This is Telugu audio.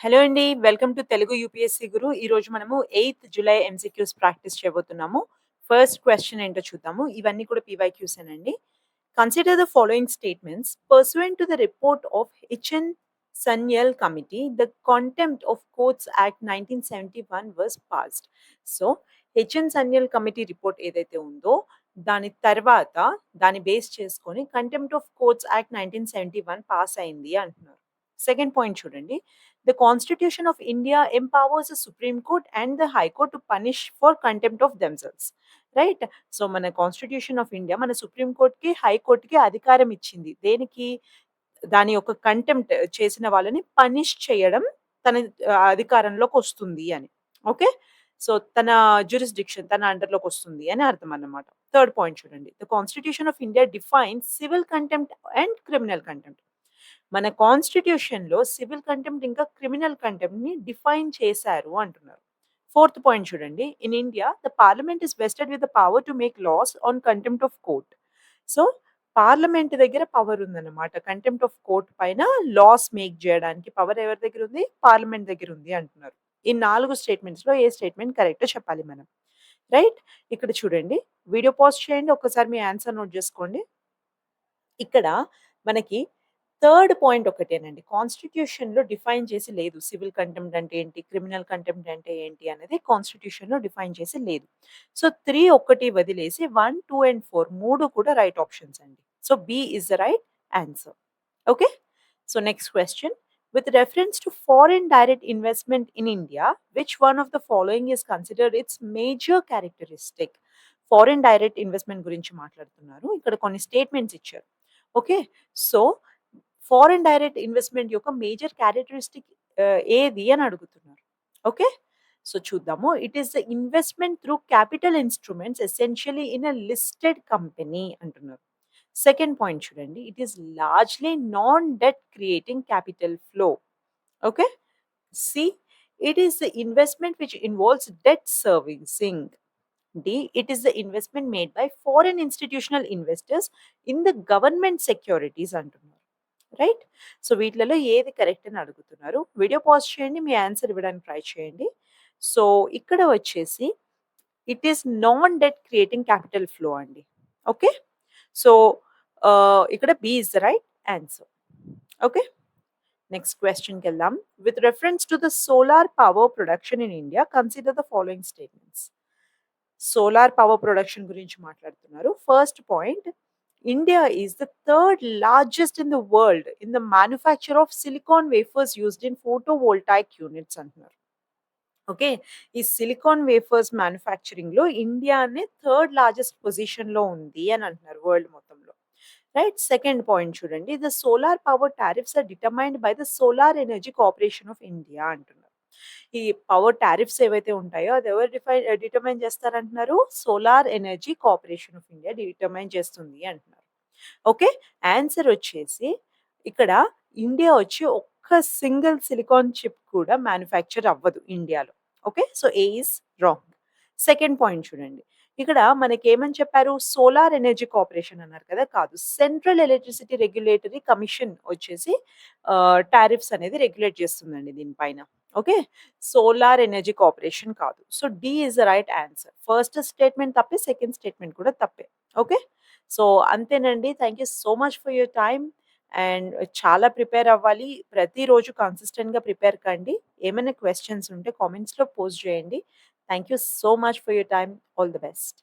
హలో అండి. Welcome to Telugu UPSC Guru. ఈరోజు మనము 8థ్ జులై ఎంసీక్యూస్ ప్రాక్టీస్ చేయబోతున్నాము. ఫస్ట్ క్వెషన్ ఏంటో చూద్దాము. ఇవన్నీ కూడా పీవైక్యూసేనండి. Consider the following statements. Pursuant to the report of HN Sanyal committee, the contempt of courts act 1971 was passed. So, HN Sanyal committee report ఏదైతే ఉందో, దాని తర్వాత దాన్ని బేస్ చేసుకొని contempt of courts act 1971 pass అయింది అంటున్నారు. సెకండ్ పాయింట్ చూడండి. The Constitution of India empowers the Supreme Court and the High Court to punish for contempt of themselves. Right? So, మన కాన్స్టిట్యూషన్ ఆఫ్ ఇండియా మన సుప్రీం కోర్ట్‌కి, హై కోర్ట్‌కి అధికారం ఇచ్చింది. దేనికి? దాని యొక్క కంటెంప్ట్ చేసిన వాళ్ళని పనిష్ చేయడం తన అధికారంలోకొస్తుంది అని. ఓకే. సో, తన జ్యూరిస్డిక్షన్ తన అండర్‌లోకొస్తుంది అని అర్థం అన్నమాట. థర్డ్ పాయింట్ చూడండి. The constitution of India defines civil contempt and criminal contempt. మన కాన్స్టిట్యూషన్‌లో సివిల్ కంటెంప్ట్ ఇంకా క్రిమినల్ కంటెంప్ట్‌ని డిఫైన్ చేశారు అంటున్నారు. ఫోర్త్ పాయింట్ చూడండి. In India the parliament is vested with the power to make laws on contempt of court. So, parliament దగ్గర పవర్ ఉందన్నమాట. కంటెంప్ట్ ఆఫ్ కోర్ట్ పైన లాస్ మేక్ జేయడానికి పవర్ ఎవరి దగ్గర ఉంది? పార్లమెంట్ దగ్గర ఉంది అంటున్నారు. ఈ 4 స్టేట్మెంట్స్‌లో ఏ స్టేట్మెంట్ కరెక్టో చెప్పాలి మనం. రైట్? ఇక్కడ చూడండి. వీడియో పాజ్ చేయండి. ఒక్కసారి మీ ఆన్సర్ నోట్ జేసుకోండి. ఇక్కడ మనకి థర్డ్ పాయింట్ ఒకటేనండి. కాన్స్టిట్యూషన్‌లో డిఫైన్ చేసి లేదు. సివిల్ కంటెంప్ట్ అంటే ఏంటి? క్రిమినల్ కంటెంప్ట్ అంటే ఏంటి? అనేది కాన్స్టిట్యూషన్‌లో డిఫైన్ చేసి లేదు. సో, 3 ఒక్కటి వదిలేసి 1, 2 అండ్ 4 3 కూడా రైట్ ఆప్షన్స్ అండి. So, B is the right answer. Okay. So, next question. With reference to foreign direct investment in India, which one of the following is considered its major characteristic? Foreign direct investment గురించి మాట్లాడుతున్నారు. ఇక్కడ కొన్ని స్టేట్మెంట్స్ ఇచ్చారు. Okay. So, foreign direct investment యొక్క మేజర్ క్యారెక్టరిస్టిక్ ఏది అని అడుగుతున్నారు. ఓకే. సో, చూద్దాము. It is the investment through capital instruments essentially in a listed company అంటున్నారు. సెకండ్ పాయింట్ చూడండి. It is largely non debt creating capital flow. Okay. C, it is the investment which involves debt servicing. D, it is the investment made by foreign institutional investors in the government securities అంటున్నారు. రైట్? సో, వీటిలలో ఏది కరెక్ట్ అని అడుగుతున్నారు. వీడియో పాజ్ చేయండి. మీ ఆన్సర్ ఇవ్వడానికి ట్రై చేయండి. సో, ఇక్కడ వచ్చేసి it is non debt creating capital flow అండి. ఓకే. సో, ఇక్కడ B is the right answer. Okay. Next క్వెషన్‌కెళ్దాం. With reference to the solar power production in India, consider the following statements. Solar power production గురించి మాట్లాడుతున్నారు. First point. India is the third largest in the world in the manufacture of silicon wafers used in photovoltaic units అంటున్నారు. ఓకే. ఈ సిలికాన్ వేఫర్స్ మ్యానుఫ్యాక్చరింగ్‌లో ఇండియానే థర్డ్ లార్జెస్ట్ పొజిషన్‌లో ఉంది అని అంటున్నారు వరల్డ్ మొత్తంలో. రైట్? సెకండ్ పాయింట్ చూడండి. The solar power tariffs are determined by the solar energy corporation of India అంటున్నారు. ఈ పవర్ టారిఫ్స్ ఏవైతే ఉంటాయో అది ఎవరు డిటర్మైన్ చేస్తారంటున్నారు? Solar energy corporation of India determine చేస్తుంది అంటున్నారు. ఓకే. ఆన్సర్ వచ్చేసి ఇక్కడ ఇండియా వచ్చి ఒక్క సింగిల్ సిలికాన్ చిప్ కూడా మ్యానుఫ్యాక్చర్ అవ్వదు ఇండియాలో. Okay. So, A is wrong. Second point చూడండి. ఇక్కడ మనకేమని చెప్పారు? సోలార్ ఎనర్జీ కార్పొరేషన్ అన్నారు కదా! కాదు. సెంట్రల్ ఎలక్ట్రిసిటీ రెగ్యులేటరీ కమిషన్ వచ్చేసి టారిఫ్స్ అనేది రెగ్యులేట్ చేస్తుందండి దీనిపైన. ఓకే. సోలార్ ఎనర్జీ కార్పొరేషన్ కాదు. So, D is the right answer. First statement తప్పే. సెకండ్ స్టేట్మెంట్ కూడా తప్పే. ఓకే. సో, అంతేనండి. Thank you so much for your time. And చాలా ప్రిపేర్ అవ్వాలి. ప్రతిరోజు కన్సిస్టెంట్‌గా ప్రిపేర్ కండి. ఏమైనా క్వెషన్స్ ఉంటే కామెంట్స్‌లో పోస్ట్ చేయండి. Thank you so much for your time. All the best.